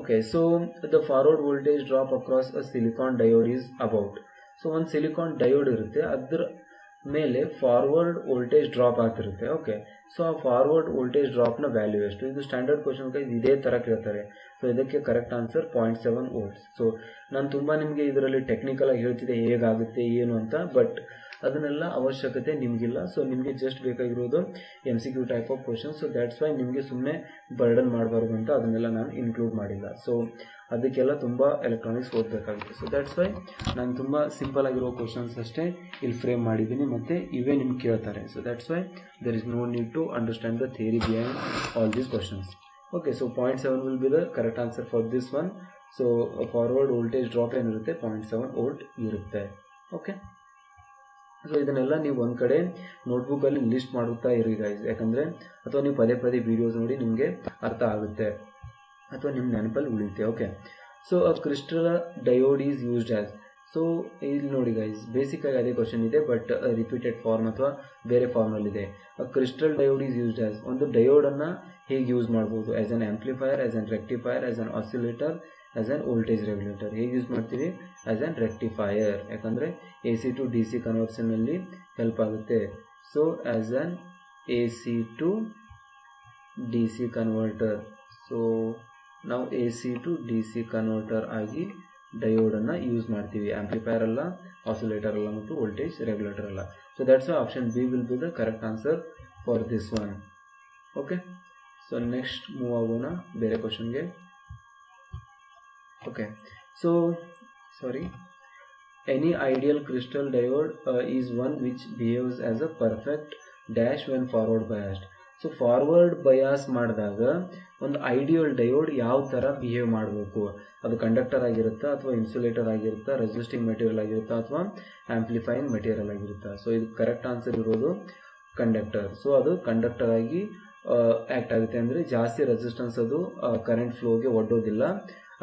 Okay, so the forward voltage drop across a silicon diode is about. So ಒಂದು silicon diode ಇರುತ್ತೆ, ಅದರ ಮೇಲೆ forward voltage drop ಆಗ್ತಿರುತ್ತೆ. Okay, so ಆ forward voltage ಡ್ರಾಪ್ನ value ಎಷ್ಟು? ಇದು standard question ಇದೇ ಥರ ಕೇಳ್ತಾರೆ. ಸೊ ಇದಕ್ಕೆ ಕರೆಕ್ಟ್ ಆನ್ಸರ್ 0.7 volts. ಸೊ ನಾನು ತುಂಬ ನಿಮಗೆ ಇದರಲ್ಲಿ ಟೆಕ್ನಿಕಲಾಗಿ ಹೇಳ್ತಿದ್ದೆ ಹೇಗಾಗುತ್ತೆ ಏನು ಅಂತ, ಬಟ್ ಅದನ್ನೆಲ್ಲ ಅವಶ್ಯಕತೆ ನಿಮಗಿಲ್ಲ. ಸೊ ನಿಮಗೆ ಜಸ್ಟ್ ಬೇಕಾಗಿರೋದು MCQ type of question. So that's Y ನಿಮಗೆ ಸುಮ್ಮನೆ ಬರ್ಡನ್ ಮಾಡಬಾರ್ದು ಅಂತ ಅದನ್ನೆಲ್ಲ ನಾನು ಇನ್ಕ್ಲೂಡ್ ಮಾಡಿಲ್ಲ. ಸೊ ಅದಕ್ಕೆಲ್ಲ ತುಂಬ ಎಲೆಕ್ಟ್ರಾನಿಕ್ಸ್ ಓದಬೇಕಾಗುತ್ತೆ. ಸೊ ದ್ಯಾಟ್ಸ್ ವೈ ನಾನು ತುಂಬ ಸಿಂಪಲ್ ಆಗಿರೋ ಕ್ವಶನ್ಸ್ ಅಷ್ಟೇ ಇಲ್ಲಿ ಫ್ರೇಮ್ ಮಾಡಿದ್ದೀನಿ, ಮತ್ತು ಇವೇ ನಿಮ್ಗೆ ಕೇಳ್ತಾರೆ. So that's why there is no need to understand the theory behind all these questions. Okay, so 0.7 will be the correct answer for this one. So forward voltage drop ಏನಿರುತ್ತೆ 0.7 volt ಇರುತ್ತೆ. Okay, so ಇದನ್ನೆಲ್ಲ ನೀವು ಒಂದು ಕಡೆ ನೋಟ್ಬುಕ್ಕಲ್ಲಿ list ಮಾಡುತ್ತಾ ಇರಿ guys, ಯಾಕಂದರೆ ಅಥವಾ ನೀವು ಪದೇ ಪದೇ ವೀಡಿಯೋಸ್ ನೋಡಿ ನಿಮಗೆ ಅರ್ಥ ಆಗುತ್ತೆ ಅಥವಾ ನಿಮ್ಮ ನೆನಪಲ್ಲಿ ಉಳಿಯುತ್ತೆ. Okay, so a crystal diode is used as. So ಇಲ್ಲಿ ನೋಡಿ ಗೈಸ್, ಬೇಸಿಕ್ಕಾಗಿ ಅದೇ ಕ್ವಶನ್ ಇದೆ, ಬಟ್ ರಿಪೀಟೆಡ್ ಫಾರ್ಮ್ ಅಥವಾ ಬೇರೆ ಫಾರ್ಮಲ್ಲಿದೆ. A crystal diode is used as. ಒಂದು ಡಯೋಡನ್ನು ಹೇಗೆ ಯೂಸ್ ಮಾಡ್ಬೋದು? As an amplifier, as an rectifier, as an oscillator, as an voltage regulator. ಹೇಗೆ ಯೂಸ್ ಮಾಡ್ತೀವಿ? ಆ್ಯಸ್ ಆನ್ ರೆಕ್ಟಿಫೈಯರ್, ಯಾಕಂದರೆ AC to DC ಕನ್ವರ್ಷನಲ್ಲಿ ಹೆಲ್ಪ್ ಆಗುತ್ತೆ. So as an AC to DC converter. So ನಾವು AC to DC ಕನ್ವರ್ಟರ್ ಆಗಿ ಡಯೋಡನ್ನು use ಮಾಡ್ತೀವಿ, amplifier ಅಲ್ಲ, ಆಸಿಲೇಟರ್ ಅಲ್ಲ ಮತ್ತು ವೋಲ್ಟೇಜ್ ರೆಗ್ಯುಲೇಟರ್ ಅಲ್ಲ. So that's why option B will be the correct answer for this one. Okay, so next move ಆಗೋಣ ಬೇರೆ ಕ್ವಶನ್ಗೆ. Okay, so sorry, any ideal crystal diode is one which behaves as a perfect dash when forward biased. So forward bias ಮಾಡಿದಾಗ ಒಂದು ideal diode ಯಾವ ಥರ behave ಮಾಡಬೇಕು? ಅದು conductor ಆಗಿರುತ್ತಾ ಅಥವಾ ಇನ್ಸುಲೇಟರ್ ಆಗಿರುತ್ತಾ, ರೆಸಿಸ್ಟಿಂಗ್ ಮೆಟೀರಿಯಲ್ ಆಗಿರುತ್ತಾ ಅಥವಾ ಆ್ಯಂಪ್ಲಿಫೈಯಿಂಗ್ ಮೆಟೀರಿಯಲ್ ಆಗಿರುತ್ತಾ? ಸೊ ಇದು ಕರೆಕ್ಟ್ ಆನ್ಸರ್ ಇರೋದು ಕಂಡಕ್ಟರ್. ಸೊ ಅದು ಕಂಡಕ್ಟರ್ ಆಗಿ ಆ್ಯಕ್ಟ್ ಆಗುತ್ತೆ, ಅಂದರೆ ಜಾಸ್ತಿ ರೆಸಿಸ್ಟೆನ್ಸ್ ಅದು ಕರೆಂಟ್ ಫ್ಲೋಗೆ ಒಡ್ಡೋದಿಲ್ಲ,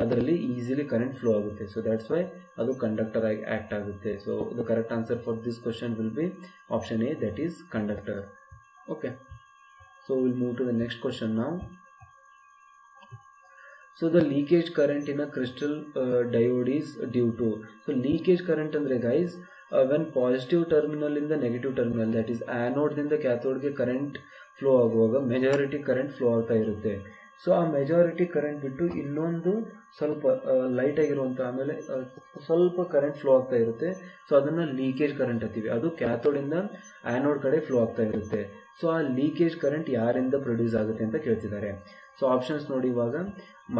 ಅದರಲ್ಲಿ ಈಸಿಲಿ ಕರೆಂಟ್ ಫ್ಲೋ ಆಗುತ್ತೆ. ಸೊ ದ್ಯಾಟ್ಸ್ ವೈ ಅದು ಕಂಡಕ್ಟರ್ ಆಗಿ ಆ್ಯಕ್ಟ್ ಆಗುತ್ತೆ. So the correct answer for this question will be option A, that is conductor. Okay, so we'll move to the next question now. So the leakage current in a crystal diode is due to. So leakage current andre guys, when positive terminal in the negative terminal, that is anode ದಿಂದ cathode ಗೆ current flow ಆಗುವಾಗ majority current flow ಆಗ್ತಾ ಇರುತ್ತೆ. So ಆ majority current ಬಿಟ್ಟು ಇನ್ನೊಂದು ಸ್ವಲ್ಪ light ಆಗಿರುವಂಥ ಆಮೇಲೆ ಸ್ವಲ್ಪ ಕರೆಂಟ್ ಫ್ಲೋ ಆಗ್ತಾ ಇರುತ್ತೆ. ಸೊ ಅದನ್ನು ಲೀಕೇಜ್ ಕರೆಂಟ್ ಅಂತೀವಿ. ಅದು ಕ್ಯಾಥೋಡಿಂದ ಆ್ಯನೋಡ್ ಕಡೆ ಫ್ಲೋ ಆಗ್ತಾ ಇರುತ್ತೆ. ಸೊ ಆ ಲೀಕೇಜ್ ಕರೆಂಟ್ ಯಾರಿಂದ ಪ್ರೊಡ್ಯೂಸ್ ಆಗುತ್ತೆ ಅಂತ ಕೇಳ್ತಿದ್ದಾರೆ. ಸೊ ಆಪ್ಷನ್ಸ್ ನೋಡಿ ಇವಾಗ,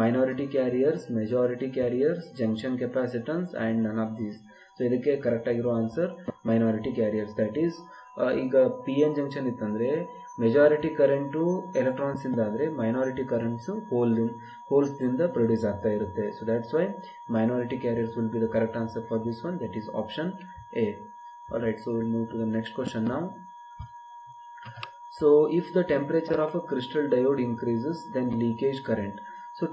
minority carriers, majority carriers, junction capacitance and none of these. So ಇದಕ್ಕೆ ಕರೆಕ್ಟ್ ಆಗಿರೋ answer minority carriers, that is ಈಗ ಪಿ ಎನ್ ಜಂಕ್ಷನ್ ಇತ್ತಂದರೆ ಮೆಜಾರಿಟಿ ಕರೆಂಟು ಎಲೆಕ್ಟ್ರಾನ್ಸಿಂದ ಆದರೆ ಮೈನಾರಿಟಿ ಕರೆಂಟ್ಸು ಹೋಲ್ಸ್ದಿಂದ ಪ್ರೊಡ್ಯೂಸ್ ಆಗ್ತಾ ಇರುತ್ತೆ. So that's Y minority carriers will be the correct answer for this one, that is option A. Alright, so we'll move to the next question now. So if the temperature of a crystal diode increases, then leakage current. So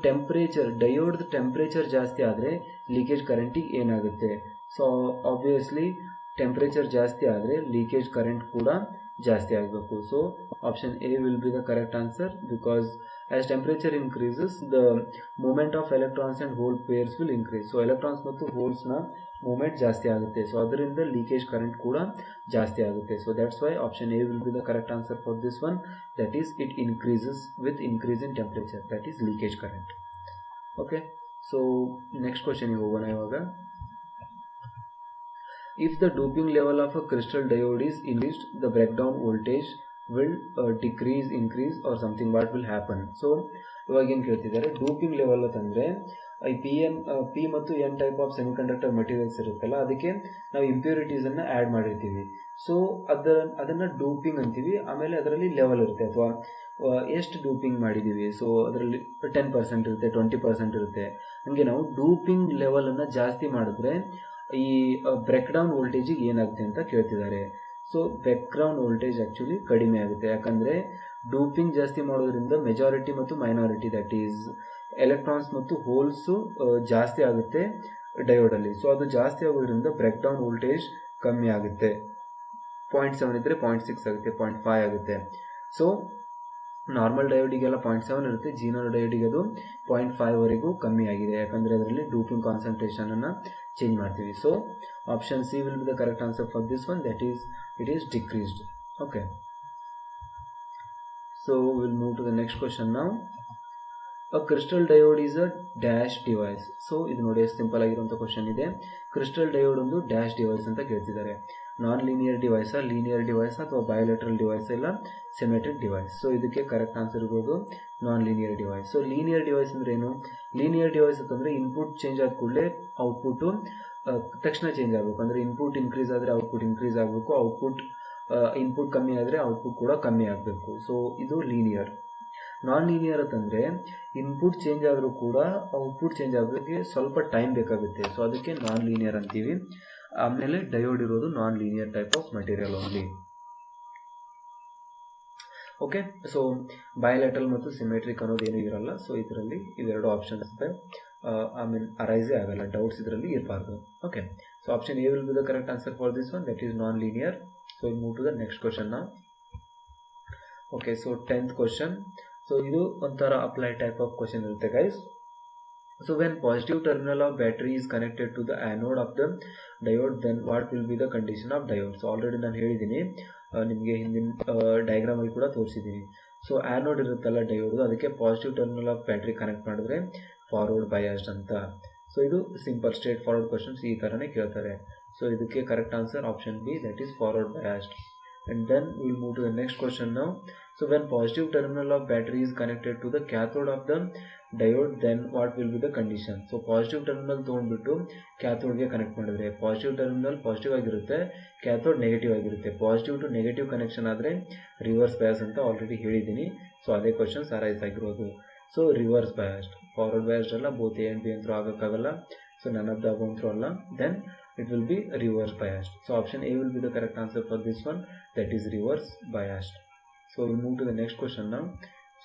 diode temperature ಜಾಸ್ತಿ ಆದರೆ leakage ಕರೆಂಟಿಗೆ ಏನಾಗುತ್ತೆ? So obviously temperature ಜಾಸ್ತಿ ಆದರೆ leakage current ಕೂಡ ಜಾಸ್ತಿ ಆಗಬೇಕು. So option A will be the correct answer, because as temperature increases the movement of electrons and hole pairs will increase. So electrons ಮತ್ತು holes ನ ಮೂವ್ಮೆಂಟ್ ಜಾಸ್ತಿ ಆಗುತ್ತೆ. ಸೊ ಅದರಿಂದ ಲೀಕೇಜ್ ಕರೆಂಟ್ ಕೂಡ ಜಾಸ್ತಿ ಆಗುತ್ತೆ. So that's why option A will be the correct answer for this one, that is it increases with increase in temperature, that is leakage current. Okay, so next ಕ್ವಶನ್ಗೆ ಹೋಗೋಣ ಇವಾಗ. If the doping level of a crystal diode is increased, the breakdown voltage will decrease, increase or something, what will happen? So ಇವಾಗ ಏನು ಕೇಳ್ತಿದ್ದಾರೆ, doping level ಅಂತಂದರೆ ಈ P ಮತ್ತು N type of semiconductor materials ಇರುತ್ತಲ್ಲ, ಅದಕ್ಕೆ ನಾವು ಇಂಪ್ಯೂರಿಟೀಸನ್ನು ಆ್ಯಡ್ ಮಾಡಿರ್ತೀವಿ. ಸೊ ಅದನ್ನು ಡೋಪಿಂಗ್ ಅಂತೀವಿ. ಆಮೇಲೆ ಅದರಲ್ಲಿ ಲೆವೆಲ್ ಇರುತ್ತೆ, ಅಥವಾ ಎಷ್ಟು ಡೋಪಿಂಗ್ ಮಾಡಿದ್ದೀವಿ. ಸೊ ಅದರಲ್ಲಿ 10% ಇರುತ್ತೆ, 20% ಇರುತ್ತೆ. ಹಾಗೆ ನಾವು ಡೋಪಿಂಗ್ ಲೆವೆಲನ್ನು ಜಾಸ್ತಿ ಮಾಡಿದ್ರೆ ಈ ಬ್ರೇಕ್ ಡೌನ್ ವೋಲ್ಟೇಜಿಗೆ ಏನಾಗುತ್ತೆ ಅಂತ ಕೇಳ್ತಿದ್ದಾರೆ. ಸೊ ಬ್ಯಾಕ್ಗ್ರೌಂಡ್ ವೋಲ್ಟೇಜ್ ಆ್ಯಕ್ಚುಲಿ ಕಡಿಮೆ ಆಗುತ್ತೆ, ಯಾಕಂದರೆ ಡೋಪಿಂಗ್ ಜಾಸ್ತಿ ಮಾಡೋದ್ರಿಂದ ಮೆಜಾರಿಟಿ ಮತ್ತು ಮೈನಾರಿಟಿ, ದಟ್ ಈಸ್ ಎಲೆಕ್ಟ್ರಾನ್ಸ್ ಮತ್ತು ಹೋಲ್ಸು ಜಾಸ್ತಿ ಆಗುತ್ತೆ ಡಯೋಡಲ್ಲಿ. ಸೊ ಅದು ಜಾಸ್ತಿ ಆಗೋದ್ರಿಂದ ಬ್ರೇಕ್ ಡೌನ್ ವೋಲ್ಟೇಜ್ ಕಮ್ಮಿ ಆಗುತ್ತೆ. 0.7 ಇದ್ದರೆ 0.6 ಆಗುತ್ತೆ, 0.5 ಆಗುತ್ತೆ. ಸೊ ನಾರ್ಮಲ್ ಡಯೋಡಿಗೆಲ್ಲ 0.7 ಇರುತ್ತೆ, ಜೀನೋ ಡಯೋಡಿಗೆ ಅದು 0.5 ವರೆಗೂ ಕಮ್ಮಿ ಆಗಿದೆ, ಯಾಕಂದರೆ ಅದರಲ್ಲಿ ಡೋಪಿಂಗ್ ಕಾನ್ಸಂಟ್ರೇಷನನ್ನು ಚೇಂಜ್ ಮಾಡ್ತೀವಿ. So option C will be the correct answer for this one, that is it is decreased. Okay, so will move to the next question ನಾವು. A crystal diode is a dash device. So ಇದು ನೋಡಿ ಎಷ್ಟು simple ಆಗಿರುವಂಥ question ಇದೆ. Crystal diode ಒಂದು dash device ಅಂತ ಕೇಳ್ತಿದ್ದಾರೆ. Non linear ಡಿವೈಸಾ, ಲೀನಿಯರ್ ಡಿವೈಸ್ ಅಥವಾ ಬಯೋಲೆಟ್ರಲ್ ಡಿವೈಸ್, ಇಲ್ಲ ಸಿಮೆಟ್ರಿಕ್ ಡಿವೈಸ್. ಸೊ ಇದಕ್ಕೆ ಕರೆಕ್ಟ್ ಆನ್ಸರ್ ಇರೋದು non linear device. So linear device ಅಂದರೆ ಏನು? ಲೀನಿಯರ್ ಡಿವೈಸ್ ಅಂತಂದರೆ ಇನ್ಪುಟ್ ಚೇಂಜ್ ಆದ ಕೂಡಲೇ ಔಟ್ಪುಟ್ಟು ತಕ್ಷಣ ಚೇಂಜ್ ಆಗಬೇಕು. ಅಂದರೆ ಇನ್ಪುಟ್ ಇನ್ಕ್ರೀಸ್ ಆದರೆ ಔಟ್ಪುಟ್ ಇನ್ಕ್ರೀಸ್ ಆಗಬೇಕು, ಇನ್ಪುಟ್ ಕಮ್ಮಿ ಆದರೆ ಔಟ್ಪುಟ್ ಕೂಡ ಕಮ್ಮಿ ಆಗಬೇಕು. ಸೊ ಇದು ಲೀನಿಯರ್. ನಾನ್ ಲೀನಿಯರ್ ಅಂತಂದರೆ ಇನ್ಪುಟ್ ಚೇಂಜ್ ಆದರೂ ಕೂಡ ಔಟ್ಪುಟ್ ಚೇಂಜ್ ಆಗೋದಕ್ಕೆ ಸ್ವಲ್ಪ ಟೈಮ್ ಬೇಕಾಗುತ್ತೆ. ಸೊ ಅದಕ್ಕೆ ನಾನ್ ಲೀನಿಯರ್ ಅಂತೀವಿ. ಆಮೇಲೆ ಡಯೋಡ್ ಇರೋದು non linear type of material only. Okay, so bilateral ಮತ್ತು ಸಿಮೆಟ್ರಿಕ್ ಅನ್ನೋದು ಏನೂ ಇರಲ್ಲ. ಸೊ ಇದರಲ್ಲಿ ಇವೆರಡು ಆಪ್ಷನ್ಸ್ ಇದೆ, ಅರೈಸೇ ಆಗಲ್ಲ, ಡೌಟ್ಸ್ ಇದರಲ್ಲಿ ಇರಬಾರ್ದು. Okay, so option A will be the correct answer for this one, that is non linear. So will move to the next question ನಾವು. Okay, so 10th question. So ಇದು ಒಂಥರ apply type of question ಇರುತ್ತೆ guys. So when positive terminal of battery is connected to the anode of the diode, then what will be the condition of diode? So already ನಾನು ಹೇಳಿದ್ದೀನಿ, ನಿಮಗೆ ಹಿಂದಿನ ಡಯಾಗ್ರಾಮಲ್ಲಿ ಕೂಡ ತೋರಿಸಿದ್ದೀನಿ. So anode ಇರುತ್ತಲ್ಲ diode, ಅದಕ್ಕೆ positive terminal of battery connect ಮಾಡಿದ್ರೆ forward biased ಅಂತ. ಸೊ ಇದು ಸಿಂಪಲ್ ಸ್ಟ್ರೇಟ್ ಫಾರ್ವರ್ಡ್ ಕ್ವಶನ್ಸ್ ಈ ಥರನೇ ಕೇಳ್ತಾರೆ. ಸೊ ಇದಕ್ಕೆ correct answer option B, that is forward biased. And then we will move to the next question now. So when positive terminal of battery is connected to the cathode of the diode, then what will be the condition? So positive terminal ತೊಗೊಂಡ್ಬಿಟ್ಟು ಕ್ಯಾಥೋಡ್ಗೆ connect ಮಾಡಿದ್ರೆ positive terminal positive ಆಗಿರುತ್ತೆ, cathode negative ಆಗಿರುತ್ತೆ. Positive to negative connection ಆದರೆ reverse bias ಅಂತ already ಹೇಳಿದ್ದೀನಿ. So ಅದೇ questions arise ಆಗಿರೋದು. So reverse biased, forward biased ಅಲ್ಲ, ಬೋತ್ ಎ ಆ್ಯಂಡ್ ಬಿ ಅಂತೂ ಆಗೋಕ್ಕಾಗಲ್ಲ. So none of the above ಅಂತೂ ಅಲ್ಲ, then it will be reverse biased. So option A will be the correct answer for this one, that is reverse biased. So we'll move to the next question now.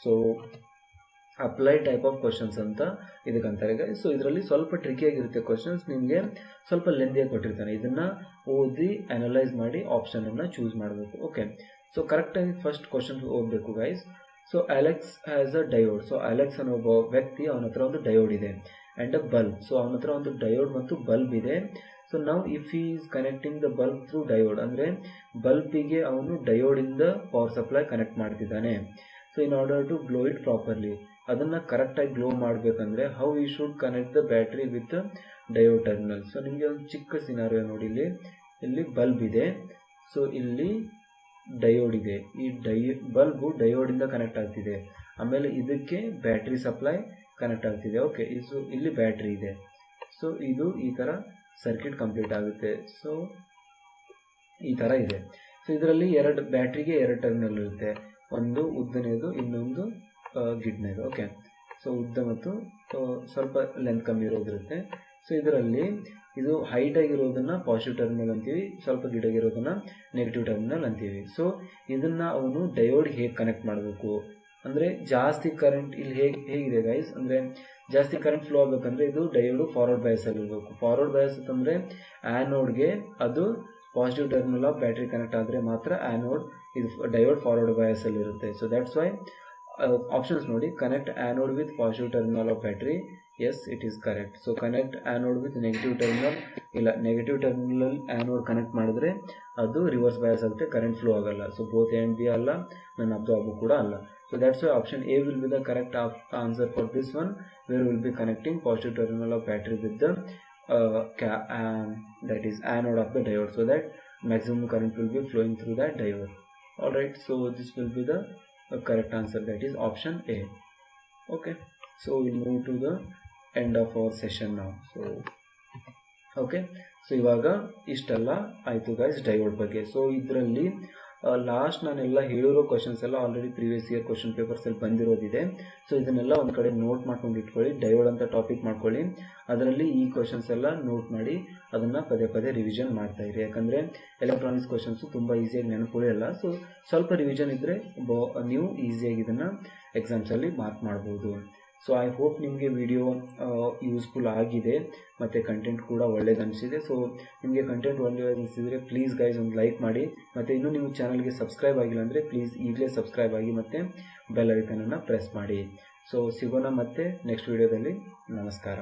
So apply type of questions ಅಂತ ಇದಕ್ಕಂತಾರೆ guys. So ಇದರಲ್ಲಿ ಸ್ವಲ್ಪ tricky ಆಗಿರುತ್ತೆ questions, ನಿಮಗೆ ಸ್ವಲ್ಪ ಲೆಂದಿಯಾಗಿ ಕೊಟ್ಟಿರ್ತಾನೆ. ಇದನ್ನು ಓದಿ analyse ಮಾಡಿ ಆಪ್ಷನನ್ನು ಚೂಸ್ ಮಾಡಬೇಕು. ಓಕೆ, ಸೊ ಕರೆಕ್ಟಾಗಿ ಫಸ್ಟ್ ಕ್ವಶನ್ ಓದಬೇಕು guys. So Alex has a diode. So Alex ಅನ್ನೋ ಒಬ್ಬ ವ್ಯಕ್ತಿ, ಅವನ ಹತ್ರ ಒಂದು ಡಯೋಡ್ ಇದೆ ಆ್ಯಂಡ್ ಅ ಬಲ್ಬ್. ಸೊ ಅವನ ಹತ್ರ ಒಂದು ಡಯೋಡ್ ಮತ್ತು ಬಲ್ಬ್ ಇದೆ. ಸೊ ನಾವು if he is connecting the bulb through diode, ಅಂದರೆ ಬಲ್ಬಿಗೆ ಅವನು ಡಯೋಡಿಂದ ಪವರ್ ಸಪ್ಲೈ ಕನೆಕ್ಟ್ ಮಾಡ್ತಿದ್ದಾನೆ. So in order to glow it properly, ಅದನ್ನು ಕರೆಕ್ಟಾಗಿ ಗ್ಲೋ ಮಾಡಬೇಕಂದ್ರೆ how he should connect the battery with diode terminal. So ನಿಮಗೆ ಒಂದು ಚಿಕ್ಕ ಸಿನಾರಿಯೋ ನೋಡಿ, ಇಲ್ಲಿ ಬಲ್ಬ್ ಇದೆ, ಸೊ ಇಲ್ಲಿ ಡಯೋಡ್ ಇದೆ. ಈ ಬಲ್ಬು ಡಯೋಡಿಂದ ಕನೆಕ್ಟ್ ಆಗ್ತಿದೆ, ಆಮೇಲೆ ಇದಕ್ಕೆ ಬ್ಯಾಟ್ರಿ ಸಪ್ಲೈ ಕನೆಕ್ಟ್ ಆಗ್ತಿದೆ. ಓಕೆ, ಇಲ್ಲಿ ಬ್ಯಾಟ್ರಿ ಇದೆ. ಸೊ ಇದು ಈ ಥರ ಸರ್ಕ್ಯೂಟ್ ಕಂಪ್ಲೀಟ್ ಆಗುತ್ತೆ. ಸೊ ಈ ಥರ ಇದೆ. ಸೊ ಇದರಲ್ಲಿ ಬ್ಯಾಟ್ರಿಗೆ 2 ಟರ್ಮಿನಲ್ ಇರುತ್ತೆ, ಒಂದು ಉದ್ದನೇದು, ಇನ್ನೊಂದು ಗಿಡ್ನೇದು. ಓಕೆ, ಸೊ ಉದ್ದ ಮತ್ತು ಸ್ವಲ್ಪ ಲೆಂತ್ ಕಮ್ಮಿ ಇರೋದಿರುತ್ತೆ. ಸೊ ಇದರಲ್ಲಿ ಇದು ಹೈಟ್ ಆಗಿರೋದನ್ನು ಪಾಸಿಟಿವ್ ಟರ್ಮಿನಲ್ ಅಂತೀವಿ, ಸ್ವಲ್ಪ ಗಿಡಗಿರೋದನ್ನು ನೆಗೆಟಿವ್ ಟರ್ಮಿನಲ್ ಅಂತೀವಿ. ಸೊ ಇದನ್ನು ಅವನು ಡಯೋಡ್ ಹೇಗೆ ಕನೆಕ್ಟ್ ಮಾಡಬೇಕು ಅಂದರೆ, ಜಾಸ್ತಿ ಕರೆಂಟ್ ಇಲ್ಲಿ ಹೇಗಿದೆ ಗೈಸ್ ಅಂದರೆ, ಜಾಸ್ತಿ ಕರೆಂಟ್ ಫ್ಲೋ ಆಗಬೇಕಂದ್ರೆ ಇದು ಡಯೋಡು ಫಾರ್ವರ್ಡ್ ಬಯಾಸಲ್ಲಿ ಇರಬೇಕು. ಫಾರ್ವರ್ಡ್ ಬಯಾಸ್ ಅಂತಂದರೆ ಆ್ಯನೋಡ್ಗೆ ಅದು positive terminal of battery connect ಆದರೆ ಮಾತ್ರ ಇದು ಡಯೋಡ್ ಫಾರ್ವರ್ಡ್ ಬಯಾಸಲ್ಲಿ ಇರುತ್ತೆ. ಸೊ ದ್ಯಾಟ್ಸ್ ವೈ ಆಪ್ಷನ್ಸ್ ನೋಡಿ, connect anode with positive terminal of battery, yes it is correct. So connect anode with negative terminal, ಇಲ್ಲ ನೆಗೆಟಿವ್ ಟರ್ಮಿನಲ್ ಆ್ಯನೋಡ್ ಕನೆಕ್ಟ್ ಮಾಡಿದ್ರೆ ಅದು reverse bias ಆಗುತ್ತೆ, ಕರೆಂಟ್ ಫ್ಲೋ ಆಗಲ್ಲ. So both and B ಅಲ್ಲ, ನನ್ನ absorb ಕೂಡ ಅಲ್ಲ. So that's why option A will be the correct answer for this one, where we will be connecting positive terminal of battery with the that is anode of the diode, so that maximum current will be flowing through that diode. Alright, so this will be the correct answer, that is option A. Okay, so we'll move to the end of our session now. So okay, so ಇವಾಗ ಇಷ್ಟೆಲ್ಲ ಆಯಿತು guys diode ಬಗ್ಗೆ. So ಇದರಲ್ಲಿ last ನಾನೆಲ್ಲ ಹೇಳಿರೋ questions ಎಲ್ಲ already previous year question ಪೇಪರ್ಸಲ್ಲಿ ಬಂದಿರೋದಿದೆ. ಸೊ ಇದನ್ನೆಲ್ಲ ಒಂದು ಕಡೆ ನೋಟ್ ಮಾಡ್ಕೊಂಡು ಇಟ್ಕೊಳ್ಳಿ, ಡಯೋಡ್ ಅಂತ ಟಾಪಿಕ್ ಮಾಡ್ಕೊಳ್ಳಿ, ಅದರಲ್ಲಿ ಈ ಕ್ವಶನ್ಸ್ ಎಲ್ಲ ನೋಟ್ ಮಾಡಿ ಅದನ್ನು ಪದೇ ಪದೇ ರಿವಿಷನ್ ಮಾಡ್ತಾಯಿರಿ. ಯಾಕಂದರೆ ಎಲೆಕ್ಟ್ರಾನಿಕ್ಸ್ ಕ್ವಶನ್ಸು ತುಂಬ ಈಸಿಯಾಗಿ ನೆನಪುಳಿಯಲ್ಲ. ಸೊ ಸ್ವಲ್ಪ ರಿವಿಷನ್ ಇದ್ದರೆ ನೀವು ಈಸಿಯಾಗಿ ಇದನ್ನು ಎಕ್ಸಾಮ್ಸಲ್ಲಿ ಮಾರ್ಕ್ ಮಾಡ್ಬೋದು. ಸೊ ಐ ಹೋಪ್ ನಿಮಗೆ ವಿಡಿಯೋ ಯೂಸ್ಫುಲ್ ಆಗಿದೆ ಮತ್ತು ಕಂಟೆಂಟ್ ಕೂಡ ಒಳ್ಳೇದು ಅನಿಸಿದೆ. ಸೊ ನಿಮಗೆ ಕಂಟೆಂಟ್ ಒಳ್ಳೆಯದು ಅನಿಸಿದರೆ ಪ್ಲೀಸ್ ಗೈಸ್ ಒಂದು ಲೈಕ್ ಮಾಡಿ, ಮತ್ತು ಇನ್ನೂ ನೀವು ಚಾನಲ್ಗೆ ಸಬ್ಸ್ಕ್ರೈಬ್ ಆಗಿಲ್ಲ ಅಂದರೆ ಪ್ಲೀಸ್ ಈಗಲೇ ಸಬ್ಸ್ಕ್ರೈಬ್ ಆಗಿ ಮತ್ತು ಬೆಲ್ ಐಕನನ್ನು ಪ್ರೆಸ್ ಮಾಡಿ. ಸೊ ಸಿಗೋಣ ಮತ್ತೆ ನೆಕ್ಸ್ಟ್ ವಿಡಿಯೋದಲ್ಲಿ. ನಮಸ್ಕಾರ.